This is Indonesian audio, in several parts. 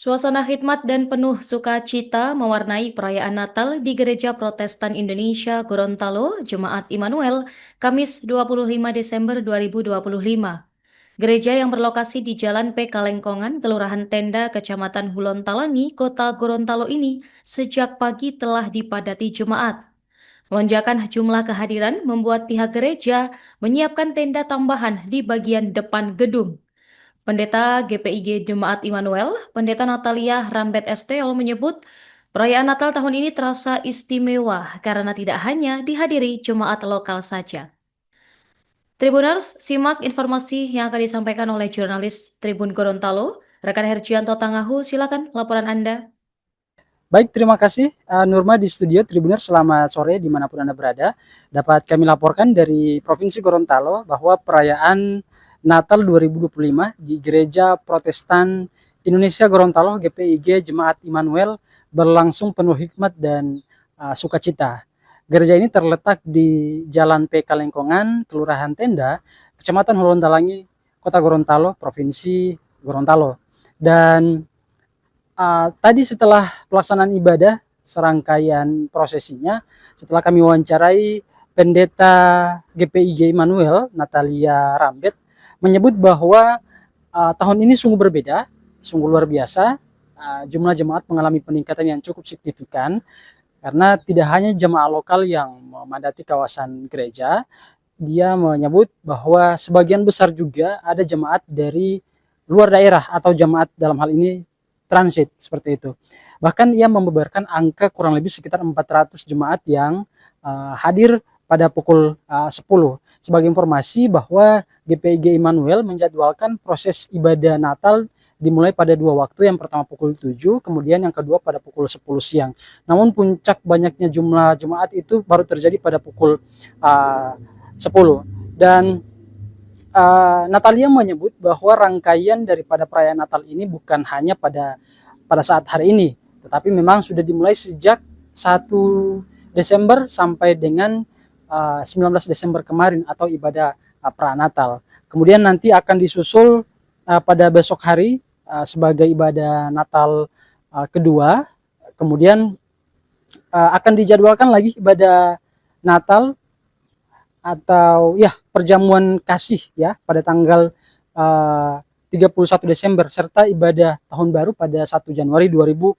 Suasana khidmat dan penuh sukacita mewarnai perayaan Natal di Gereja Protestan Indonesia Gorontalo, Jemaat Immanuel, Kamis 25 Desember 2025. Gereja yang berlokasi di Jalan P. Kalengkongan, Kelurahan Tenda, Kecamatan Hulontalangi, Kota Gorontalo ini sejak pagi telah dipadati jemaat. Lonjakan jumlah kehadiran membuat pihak gereja menyiapkan tenda tambahan di bagian depan gedung. Pendeta GPIG Jemaat Immanuel, Pendeta Natalia Rambet Esteol menyebut, perayaan Natal tahun ini terasa istimewa karena tidak hanya dihadiri jemaat lokal saja. Tribuners, simak informasi yang akan disampaikan oleh jurnalis Tribun Gorontalo, rekan Herjianto Tangahu, silakan laporan Anda. Baik, terima kasih Nurma di studio Tribuner. Selamat sore dimanapun Anda berada. Dapat kami laporkan dari Provinsi Gorontalo bahwa perayaan Natal 2025 di Gereja Protestan Indonesia Gorontalo GPIG Jemaat Immanuel berlangsung penuh hikmat dan sukacita. Gereja ini terletak di Jalan P. Kalengkongan, Kelurahan Tenda, Kecamatan Hulontalangi, Kota Gorontalo, Provinsi Gorontalo. Dan tadi setelah pelaksanaan ibadah, serangkaian prosesinya, setelah kami wawancarai Pendeta GPIG Immanuel, Natalia Rambet, menyebut bahwa tahun ini sungguh berbeda, sungguh luar biasa. Jumlah jemaat mengalami peningkatan yang cukup signifikan, karena tidak hanya jemaah lokal yang memadati kawasan gereja, dia menyebut bahwa sebagian besar juga ada jemaat dari luar daerah atau jemaat dalam hal ini transit seperti itu. Bahkan ia membeberkan angka kurang lebih sekitar 400 jemaat yang hadir pada pukul 10. Sebagai informasi bahwa GPIG Immanuel menjadwalkan proses ibadah Natal dimulai pada dua waktu, yang pertama pukul 7, kemudian yang kedua pada pukul 10 siang. Namun puncak banyaknya jumlah jemaat itu baru terjadi pada pukul 10. Dan Natalia menyebut bahwa rangkaian daripada perayaan Natal ini bukan hanya pada saat hari ini, tetapi memang sudah dimulai sejak 1 Desember sampai dengan 19 Desember kemarin atau ibadah Pranatal. Kemudian nanti akan disusul pada besok hari sebagai ibadah Natal kedua. Kemudian akan dijadwalkan lagi ibadah Natal atau ya perjamuan kasih ya pada tanggal 31 Desember serta ibadah tahun baru pada 1 Januari 2025.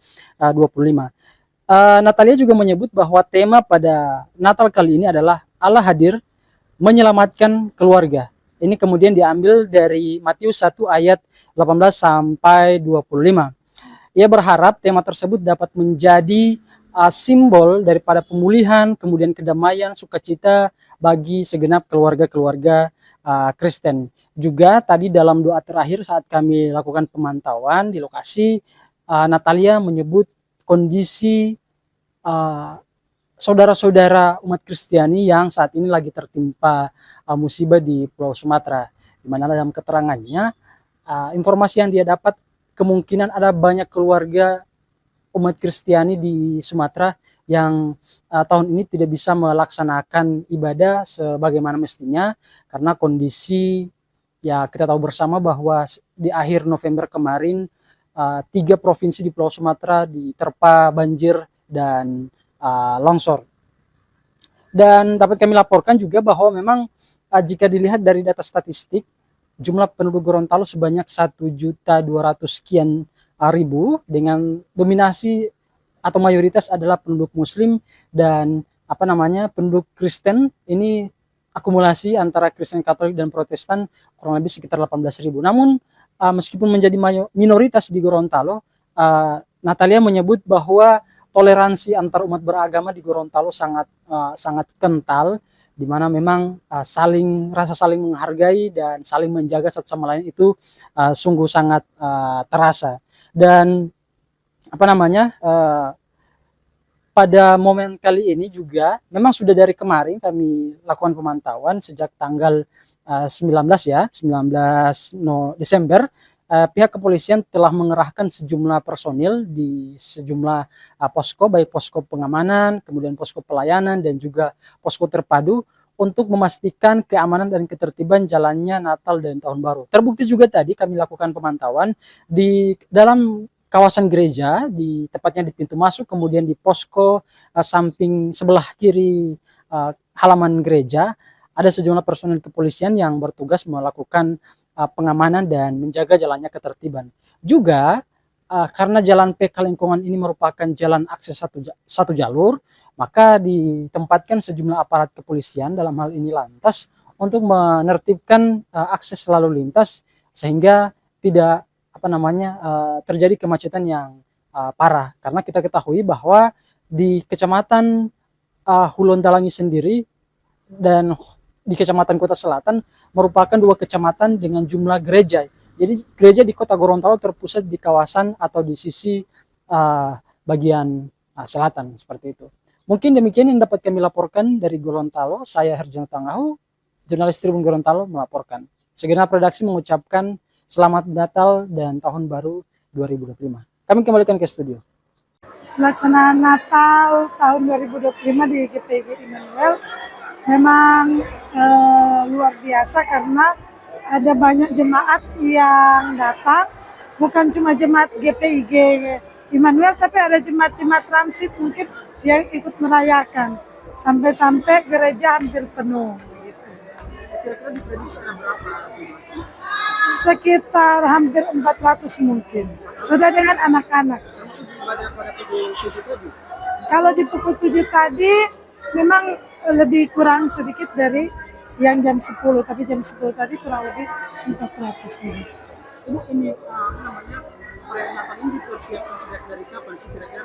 Natalia juga menyebut bahwa tema pada Natal kali ini adalah Allah hadir menyelamatkan keluarga. Ini kemudian diambil dari Matius 1 ayat 18 sampai 25. Ia berharap tema tersebut dapat menjadi simbol daripada pemulihan, kemudian kedamaian, sukacita bagi segenap keluarga-keluarga Kristen. Juga tadi dalam doa terakhir saat kami lakukan pemantauan di lokasi, Natalia menyebut kondisi saudara-saudara umat Kristiani yang saat ini lagi tertimpa musibah di Pulau Sumatera, di mana dalam keterangannya informasi yang dia dapat kemungkinan ada banyak keluarga umat Kristiani di Sumatera yang tahun ini tidak bisa melaksanakan ibadah sebagaimana mestinya karena kondisi, ya kita tahu bersama bahwa di akhir November kemarin 3 provinsi di Pulau Sumatera diterpa banjir dan longsor. Dan dapat kami laporkan juga bahwa memang jika dilihat dari data statistik, jumlah penduduk Gorontalo sebanyak 1.200.000 sekian ribu, dengan dominasi atau mayoritas adalah penduduk Muslim dan penduduk Kristen. Ini akumulasi antara Kristen Katolik dan Protestan kurang lebih sekitar 18.000. Namun meskipun menjadi minoritas di Gorontalo, Natalia menyebut bahwa toleransi antar umat beragama di Gorontalo sangat kental, di mana memang rasa saling menghargai dan saling menjaga satu sama lain itu sungguh sangat terasa. Dan pada momen kali ini juga memang sudah dari kemarin kami lakukan pemantauan sejak tanggal 19 Desember. Pihak kepolisian telah mengerahkan sejumlah personil di sejumlah posko, baik posko pengamanan, kemudian posko pelayanan dan juga posko terpadu untuk memastikan keamanan dan ketertiban jalannya Natal dan Tahun Baru. Terbukti juga tadi kami lakukan pemantauan di dalam kawasan gereja, tepatnya di pintu masuk, kemudian di posko samping sebelah kiri halaman gereja, ada sejumlah personel kepolisian yang bertugas melakukan pengamanan dan menjaga jalannya ketertiban. Juga karena jalan PK Lingkungan ini merupakan jalan akses satu jalur, maka ditempatkan sejumlah aparat kepolisian, dalam hal ini Lantas, untuk menertibkan akses lalu lintas sehingga tidak terjadi kemacetan yang parah. Karena kita ketahui bahwa di Kecamatan Hulon Dalangi sendiri dan di Kecamatan Kota Selatan merupakan dua kecamatan dengan jumlah gereja. Jadi gereja di Kota Gorontalo terpusat di kawasan atau di sisi bagian selatan, seperti itu. Mungkin demikian yang dapat kami laporkan dari Gorontalo. Saya Herjan Tangahu, jurnalis Tribun Gorontalo melaporkan. Segenap redaksi mengucapkan Selamat Natal dan Tahun Baru 2025. Kami kembalikan ke studio. Pelaksanaan Natal tahun 2025 di GPIG Immanuel memang luar biasa karena ada banyak jemaat yang datang, bukan cuma jemaat GPIG Immanuel, tapi ada jemaat-jemaat transit mungkin yang ikut merayakan. Sampai-sampai gereja hampir penuh. Kira-kira diprediksi ada berapa? Sekitar hampir 400 mungkin. Sudah dengan anak-anak. Pada pukul 7 tadi? Kalau di pukul 7 tadi memang lebih kurang sedikit dari yang jam 10, tapi jam 10 tadi kurang lebih 400 begitu. Ibu, ini perayaan Natal ini dipersiapkan sejak dari kapan sih kira-kira?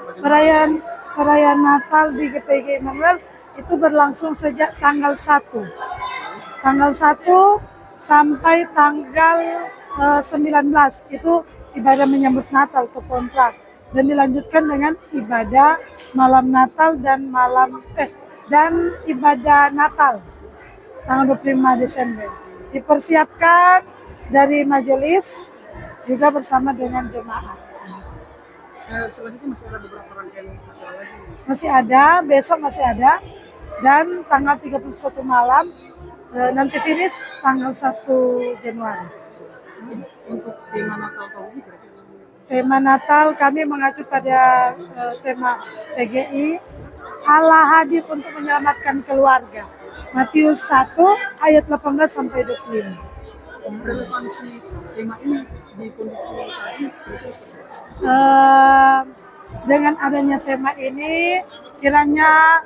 Perayaan Natal di GPIG Immanuel itu berlangsung sejak tanggal 1. Tanggal 1 sampai tanggal 19 itu ibadah menyambut Natal atau kontrak, dan dilanjutkan dengan ibadah malam Natal dan ibadah Natal tanggal 25 Desember. Dipersiapkan dari majelis juga bersama dengan jemaat. Selanjutnya masih ada beberapa rangkaian acara lagi? Masih ada, besok masih ada, dan tanggal 31 malam nanti finish tanggal 1 Januari. Untuk tema Natal tahun ini kira-kira? Tema Natal kami mengacu pada tema PGI, Allah hadir untuk menyelamatkan keluarga. Matius 1 ayat 18 sampai 25. Relevansi tema ini di kondisi saat ini? Dengan adanya tema ini, kiranya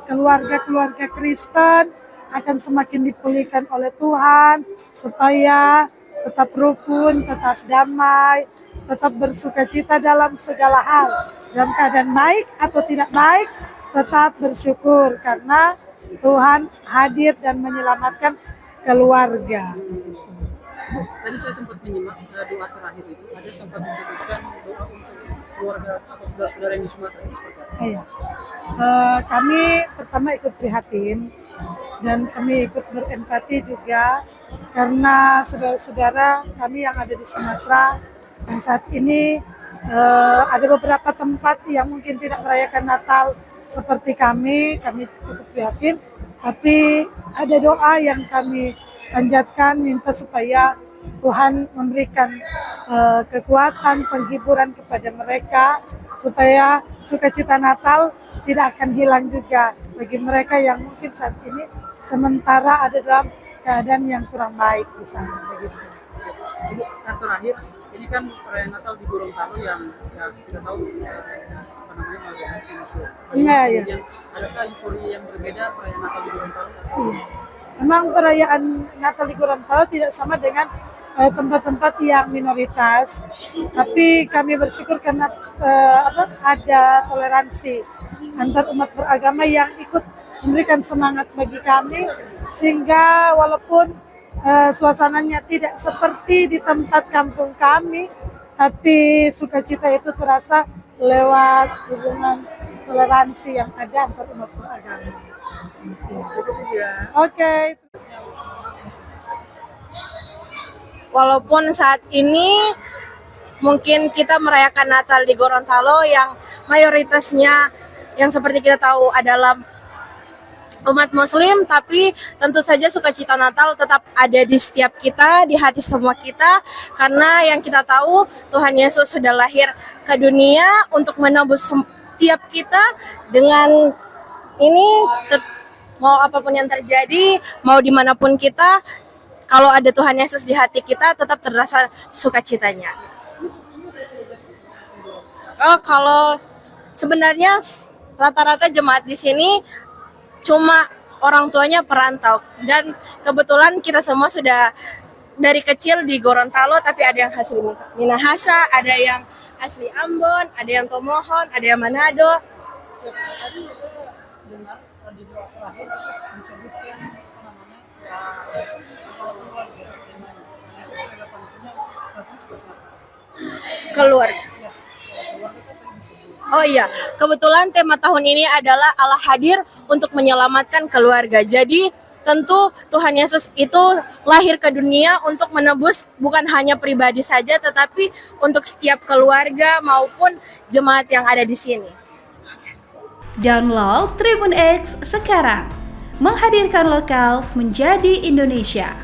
keluarga-keluarga Kristen akan semakin dipulihkan oleh Tuhan, supaya tetap rukun, tetap damai, tetap bersukacita dalam segala hal. Dalam keadaan baik atau tidak baik, tetap bersyukur karena Tuhan hadir dan menyelamatkan keluarga. Tadi saya sempat menyimak doa terakhir itu, ada sempat disebutkan doa untuk keluarga atau saudara-saudara yang di Sumatera ini seperti apa? Iya. Kami pertama ikut prihatin dan kami ikut berempati juga karena saudara-saudara kami yang ada di Sumatera yang saat ini ada beberapa tempat yang mungkin tidak merayakan Natal seperti kami cukup prihatin, tapi ada doa yang kami panjatkan minta supaya Tuhan memberikan kekuatan, penghiburan kepada mereka supaya sukacita Natal tidak akan hilang juga bagi mereka yang mungkin saat ini sementara ada dalam keadaan yang kurang baik di sana begitu. Ibu, terakhir, ini kan perayaan Natal di Gorontalo yang kita tahu melakukan isu. Iya. Kemudian adakah euforia yang berbeda perayaan Natal di Gorontalo? Iya. Memang perayaan Natal di Gorontalo tidak sama dengan tempat-tempat yang minoritas, tapi kami bersyukur karena ada toleransi antar umat beragama yang ikut memberikan semangat bagi kami, sehingga walaupun suasananya tidak seperti di tempat kampung kami, tapi sukacita itu terasa lewat hubungan toleransi yang ada antar umat beragama. Oke. Walaupun saat ini mungkin kita merayakan Natal di Gorontalo yang mayoritasnya yang seperti kita tahu adalah umat muslim, tapi tentu saja sukacita Natal tetap ada di setiap kita, di hati semua kita, karena yang kita tahu Tuhan Yesus sudah lahir ke dunia untuk menebus setiap kita. Dengan ini mau apapun yang terjadi, mau dimanapun kita, kalau ada Tuhan Yesus di hati kita tetap terasa sukacitanya. Kalau sebenarnya rata-rata jemaat di sini cuma orang tuanya perantau, dan kebetulan kita semua sudah dari kecil di Gorontalo, tapi ada yang asli Minahasa, ada yang asli Ambon, ada yang Tomohon, ada yang Manado. Keluarga. Oh iya, kebetulan tema tahun ini adalah Allah hadir untuk menyelamatkan keluarga. Jadi tentu Tuhan Yesus itu lahir ke dunia untuk menebus bukan hanya pribadi saja, tetapi untuk setiap keluarga maupun jemaat yang ada di sini. Download Tribun X sekarang, menghadirkan lokal menjadi Indonesia.